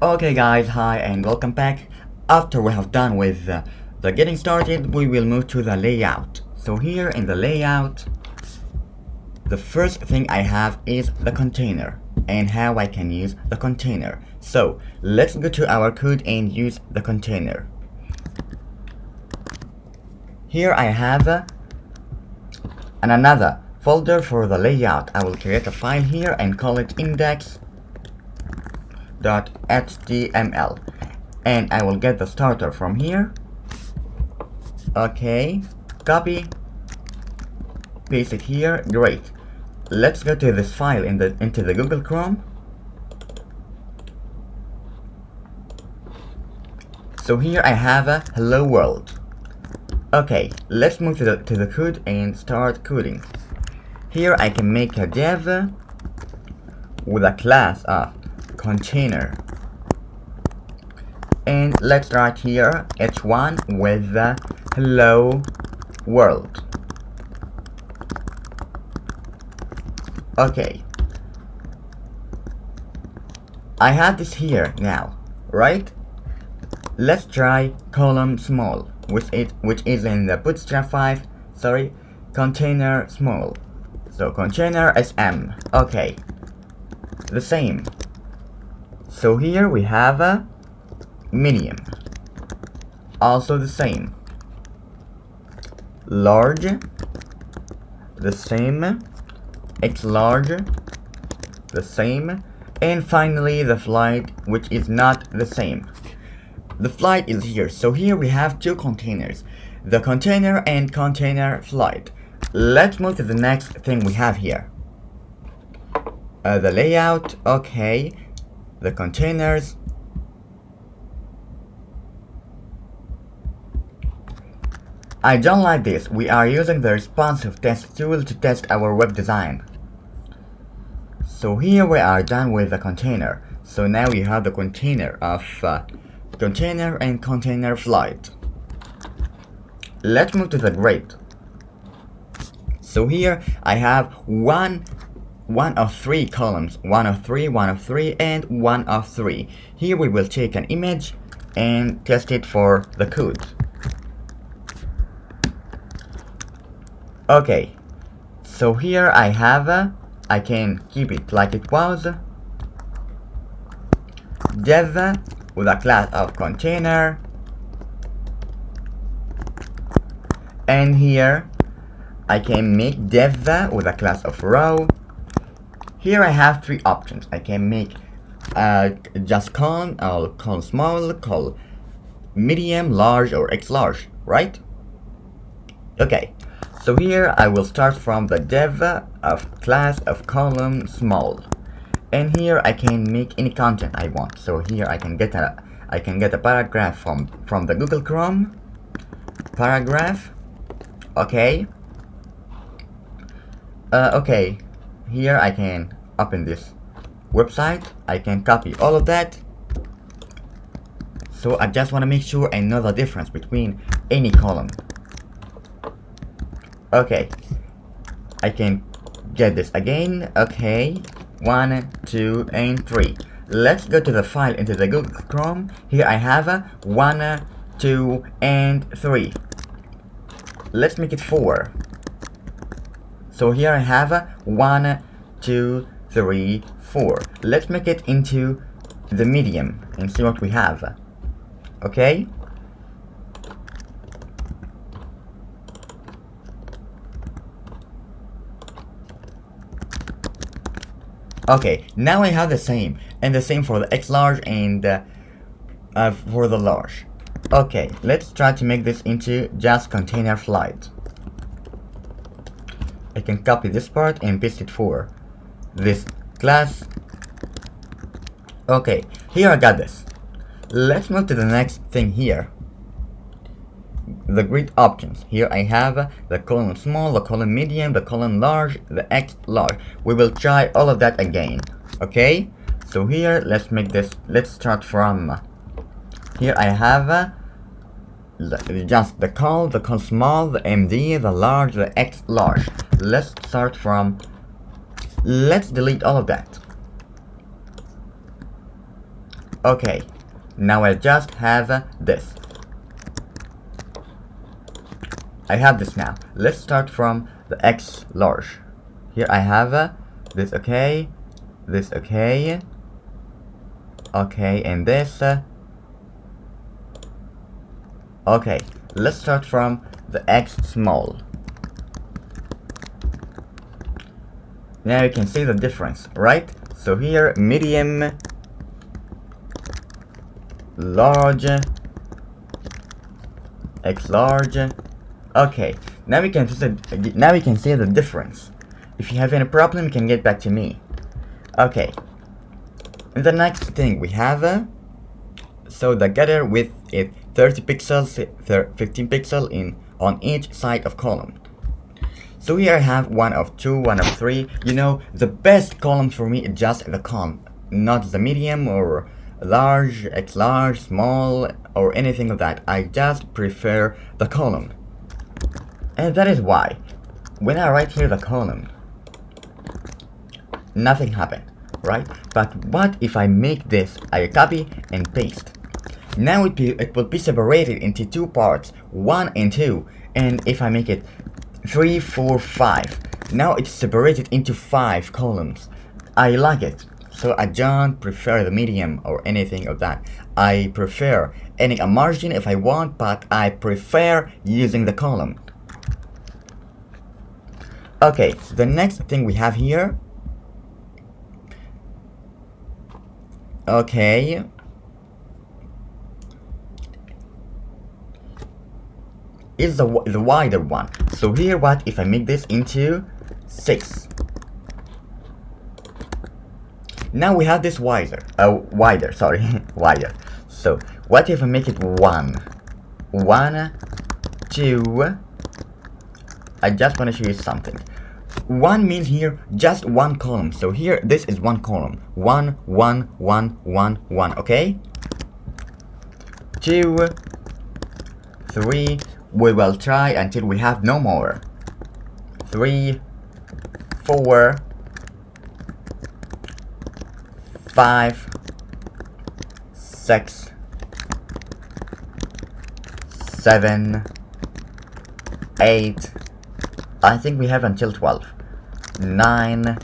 Okay guys, hi and welcome back. After we have done with the getting started, we will move to the layout. So here in the layout, the first thing I have is the container and how I can use the container. So let's go to our code and use the container. Here I have another folder for the layout. I will create a file here and call it index.html, and I will get the starter from here. Okay, copy, paste it here. Great. Let's go to this file into the Google Chrome. So here I have a hello world. Okay, let's move to the code and start coding. Here I can make a div with a class of container, and let's start here h1 with the hello world. Okay, I have this here now, right? Let's try column small, which is in the Bootstrap 5, container small. So container SM, okay, the same. So here we have a medium, also the same. Large, the same. X large, the same. And finally the flight, which is not the same. The flight is here. So here we have two containers, the container and container flight. Let's move to the next thing we have here. The layout, okay, the containers. I don't like this. We are using the responsive test tool to test our web design. So here we are done with the container. So now we have the container of container and container flight. Let's move to the grid. So here I have one of three columns, one of three, and one of three. Here we will take an image and test it for the code. Okay, so here I have I can keep it like it was, div with a class of container, and here I can make div with a class of row. Here I have three options. I can make just column, I'll call small, call medium, large, or X large, right? Okay, so here I will start from the div of class of column small, and here I can make any content I want. So here I can get a paragraph from the Google Chrome paragraph. Okay. Okay, here I can open this website. I can copy all of that. So I just want to make sure I know the difference between any column. Okay, I can get this again. Okay, 1, 2, and 3. Let's go to the file into the Google Chrome. Here I have 1, 2, and 3. Let's make it 4. So here I have 1, 2, 3, 4. Let's make it into the medium and see what we have. Okay. Okay, now I have the same, and the same for the X large and for the large. Okay, let's try to make this into just container flight. I can copy this part and paste it for this class. Okay, here I got this. Let's move to the next thing here. The grid options. Here I have the column small, the column medium, the column large, the X large. We will try all of that again. Okay, so here let's make this. Let's start from here. I have just the col small, the MD, the large, the X large. Let's start from. Let's delete all of that. Okay, now I just have this. I have this now. Let's start from the X large. Here I have this, okay, this, okay, okay, and this. Okay, let's start from the X small. Now you can see the difference, right? So here, medium, large, X large. Okay, now we can see the difference. If you have any problem, you can get back to me. Okay. And the next thing we have, so the getter width is 30 pixels, 15 pixel on each side of column. So here I have 1 of 2, 1 of 3. You know, the best column for me is just the column, not the medium or large, X large, small, or anything like that. I just prefer the column. And that is why, when I write here the column, nothing happened, right? But what if I make this, I copy and paste? Now it will be separated into 2 parts, 1 and 2. And if I make it 3, 4, 5, now it's separated into 5 columns. I like it. So I don't prefer the medium or anything of that. I prefer adding a margin if I want, but I prefer using the column. Okay, so the next thing we have here, okay, is the wider one. So here, what if I make this into 6? Now we have this wider, sorry, wider. So what if I make it 1, 1, 2? I just want to show you something. 1 means here just 1 column. So here this is 1 column. 1, 1, 1, 1, 1. Okay. 2, 3. We will try until we have no more. 3, 4, 5, 6, 7, 8. I think we have until 12. 9,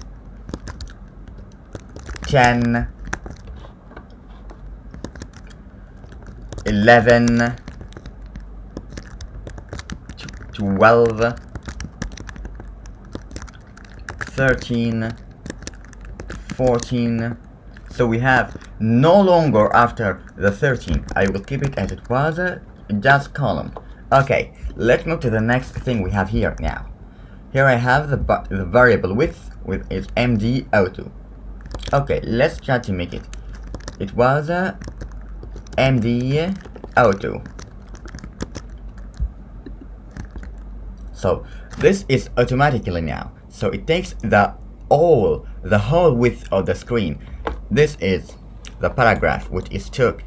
10, 11, 12, 13, 14. So we have no longer after the 13. I will keep it as it was, just column. Okay, let's move to the next thing we have here now. Here I have the variable width with its MD auto. Okay, let's try to make it. It was MD auto. So this is automatically now. So it takes the whole width of the screen. This is the paragraph which took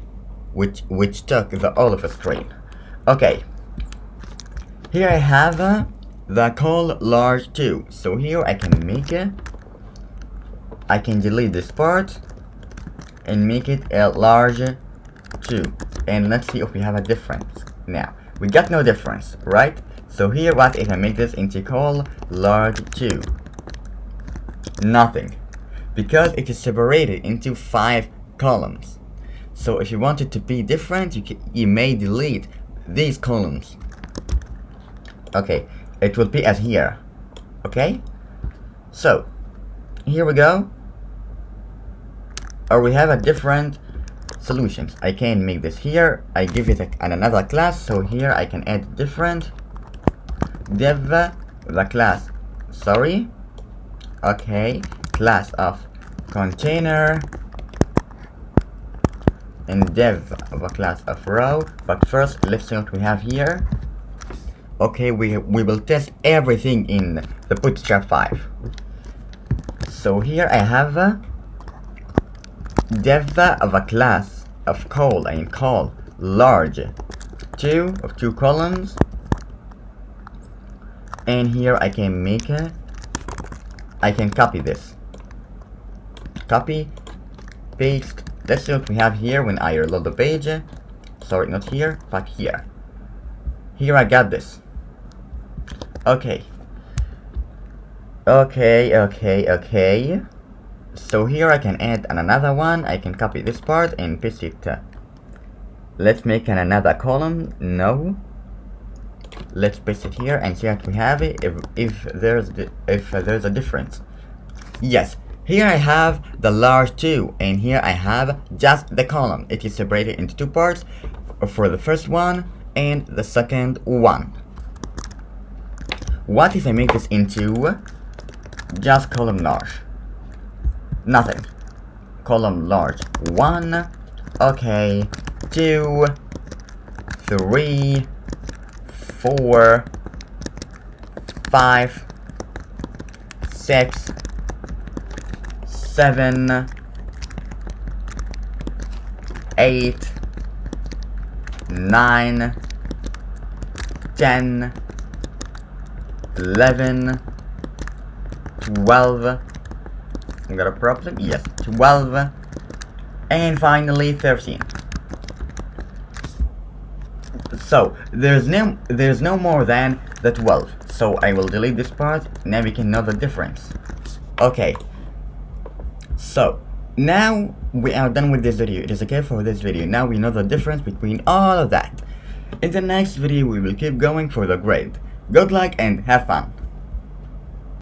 the all of the screen. Okay. Here I have the call large 2. So here I can make I can delete this part and make it a large 2. And let's see if we have a difference. Now we got no difference, right? So here, what if I make this into call large 2? Nothing, because it is separated into 5 columns. So if you want it to be different, you may delete these columns. Okay, it will be as here. Okay, so here we go. Or we have a different solutions. I can make this here. I give it another class. So here I can add different div the class. Sorry. Okay, class of container and div of a class of row. But first, let's see what we have here. Okay, we will test everything in the Bootstrap 5. So here I have div of a class of call large 2 of 2 columns, and here I can make I can copy this, copy, paste, let's see what we have here when I reload the page. Sorry, not here, but here. Here I got this. Okay. Okay. So here I can add another one. I can copy this part and paste it. Let's make another column. No. Let's paste it here and see what we have. If there's a difference. Yes. Here I have the large 2, and here I have just the column. It is separated into 2 parts for the first one and the second one. What if I make this into just column large? Nothing. Column large 1, okay, 2, 3, 4, 5, 6, 7, 8, 9, 10, 11, 12. I got a problem? Yes, 12, and finally 13. So there's no more than the 12. So I will delete this part. Now we can know the difference. Okay. So now we are done with this video. It is okay for this video. Now we know the difference between all of that. In the next video we will keep going for the grade. Good luck and have fun.